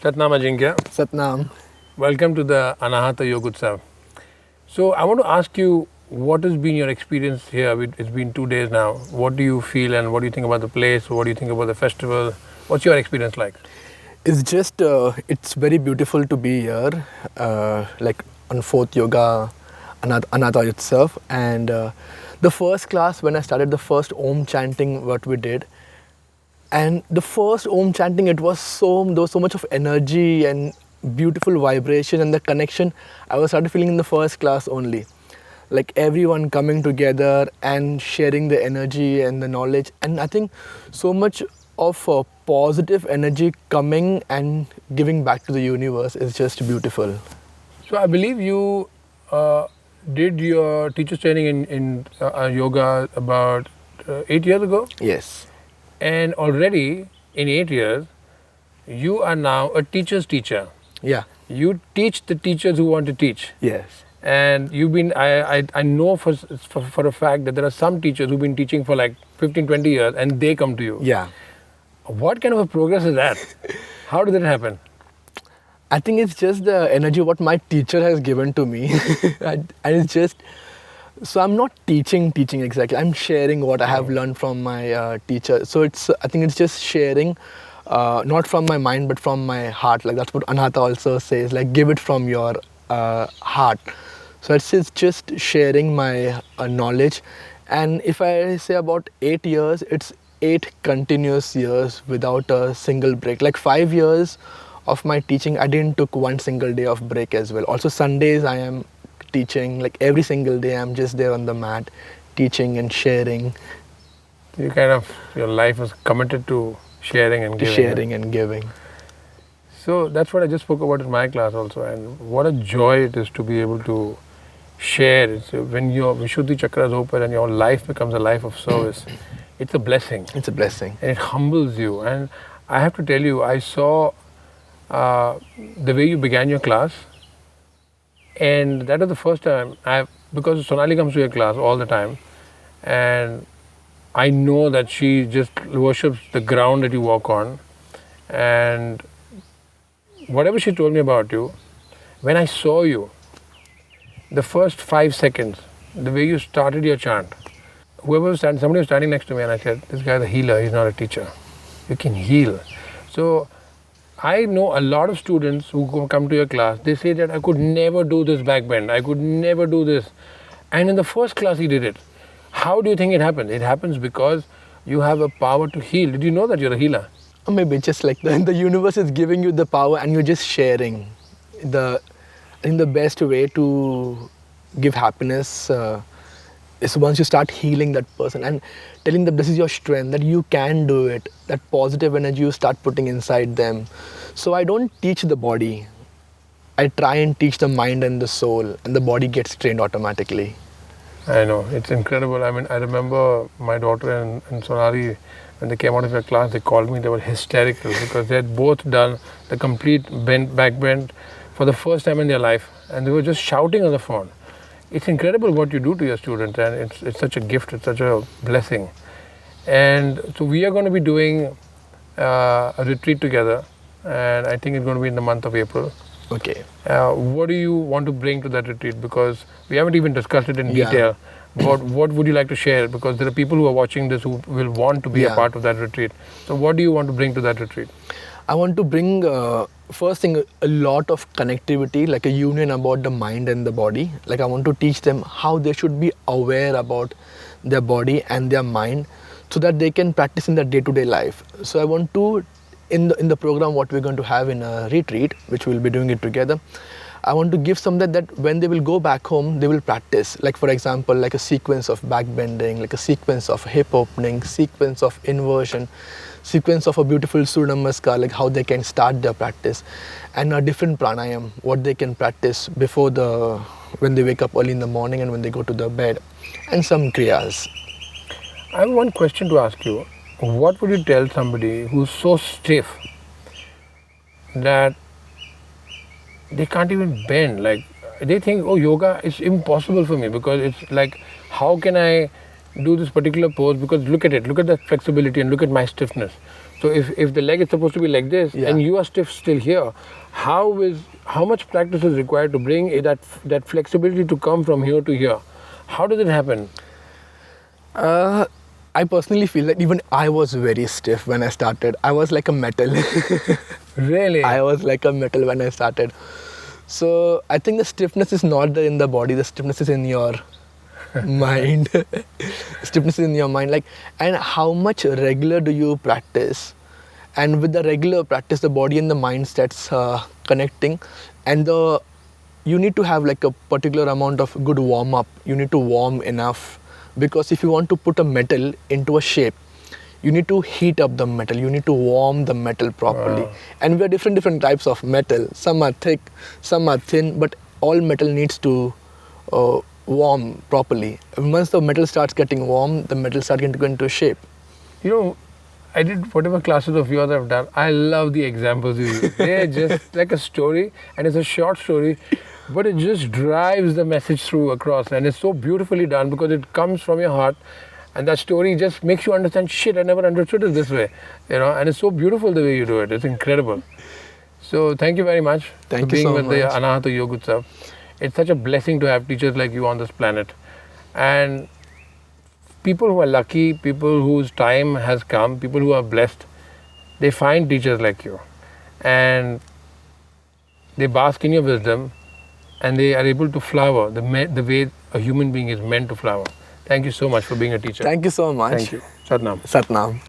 Satnam Ajinkya. Satnam. Welcome to the Anahata Yoga Utsav. So I want to ask you, what has been your experience here? It's been 2 days now. What do you feel and what do you think about the place? What do you think about the festival? What's your experience like? It's just, it's very beautiful to be here, like on 4th Yoga Anata itself. And the first class, when I started the first Om chanting, what we did, and the first Om chanting, there was so much of energy and beautiful vibration and the connection I was started feeling in the first class only. Like everyone coming together and sharing the energy and the knowledge. And I think so much of positive energy coming and giving back to the universe is just beautiful. So I believe you did your teacher's training in yoga about 8 years ago? Yes. And already in 8 years, you are now a teacher's teacher. Yeah. You teach the teachers who want to teach. Yes. And you've been, I know for a fact that there are some teachers who've been teaching for like 15, 20 years and they come to you. Yeah. What kind of a progress is that? How did that happen? I think it's just the energy what my teacher has given to me. And it's just, so I'm not teaching exactly. I'm sharing what I have learned from my teacher. So I think it's just sharing, not from my mind, but from my heart. Like that's what Anahata also says, like give it from your heart. So it's just sharing my knowledge. And if I say about 8 years, it's 8 continuous years without a single break. Like 5 years of my teaching, I didn't took one single day of break as well. Also Sundays I am teaching, like every single day I'm just there on the mat teaching and sharing. You kind of, your life is committed to sharing and giving. Sharing and giving. So that's what I just spoke about in my class also, and what a joy it is to be able to share. It's when your Vishuddhi chakra is open and your life becomes a life of service, it's a blessing. It's a blessing. And it humbles you. And I have to tell you, I saw the way you began your class, and that was the first time because Sonali comes to your class all the time, and I know that she just worships the ground that you walk on, and whatever she told me about you, when I saw you, the first 5 seconds, the way you started your chant, somebody was standing next to me and I said, this guy's a healer, he's not a teacher. You can heal. So I know a lot of students who come to your class, they say that I could never do this back bend, I could never do this. And in the first class he did it. How do you think it happens? It happens because you have a power to heal. Did you know that you're a healer? Or maybe just like the universe is giving you the power and you're just sharing. I think the best way to give happiness is once you start healing that person and telling them this is your strength, that you can do it, that positive energy you start putting inside them. So I don't teach the body. I try and teach the mind and the soul, and the body gets trained automatically. I know, it's incredible. I mean, I remember my daughter and Sonali, when they came out of your class, they called me, they were hysterical because they had both done the complete back bend for the first time in their life, and they were just shouting on the phone. It's incredible what you do to your students, and it's such a gift, it's such a blessing. And so we are going to be doing a retreat together, and I think it's going to be in the month of April. Okay. What do you want to bring to that retreat? Because we haven't even discussed it in detail. What would you like to share? Because there are people who are watching this who will want to be a part of that retreat. So what do you want to bring to that retreat? I want to bring, first thing, a lot of connectivity, like a union about the mind and the body. Like I want to teach them how they should be aware about their body and their mind so that they can practice in their day-to-day life. So I want to, in the program what we're going to have in a retreat, which we'll be doing it together, I want to give some that when they will go back home, they will practice. Like for example, like a sequence of back bending, like a sequence of hip opening, sequence of inversion, sequence of a beautiful Surya Namaskar, like how they can start their practice, and a different pranayam, what they can practice before when they wake up early in the morning and when they go to the bed, and some kriyas. I have one question to ask you. What would you tell somebody who's so stiff that they can't even bend? Like they think, oh, yoga is impossible for me because it's like, how can I do this particular pose? Because look at it, look at the flexibility and look at my stiffness. So So if the leg is supposed to be like this Yeah. and you are stiff still here, how much practice is required to bring that flexibility to come from here to here? How does it happen? I personally feel that even I was very stiff when I started. I was like a metal. Really? I was like a metal when I started. So I think the stiffness is not in the body. The stiffness is in your mind. Stiffness is in your mind. Like, and how much regular do you practice? And with the regular practice, the body and the mind starts connecting, and you need to have like a particular amount of good warm up. You need to warm enough, because if you want to put a metal into a shape, you need to heat up the metal, you need to warm the metal properly. Wow. And we are different types of metal. Some are thick, some are thin, but all metal needs to warm properly. Once the metal starts getting warm, the metal starts getting into shape. You know, I did whatever classes of yours I've done. I love the examples you use. They're just like a story, and it's a short story, but it just drives the message through across, and it's so beautifully done because it comes from your heart, and that story just makes you understand. Shit, I never understood it this way, and it's so beautiful the way you do it. It's incredible. So thank you very much Thank for you being so with the much. Anahata Yoga Utsav. It's such a blessing to have teachers like you on this planet, and people who are lucky, people whose time has come, people who are blessed, they find teachers like you, and they bask in your wisdom, and they are able to flower the way a human being is meant to flower. Thank you so much for being a teacher. Thank you so much. Thank you. Satnam. Satnam.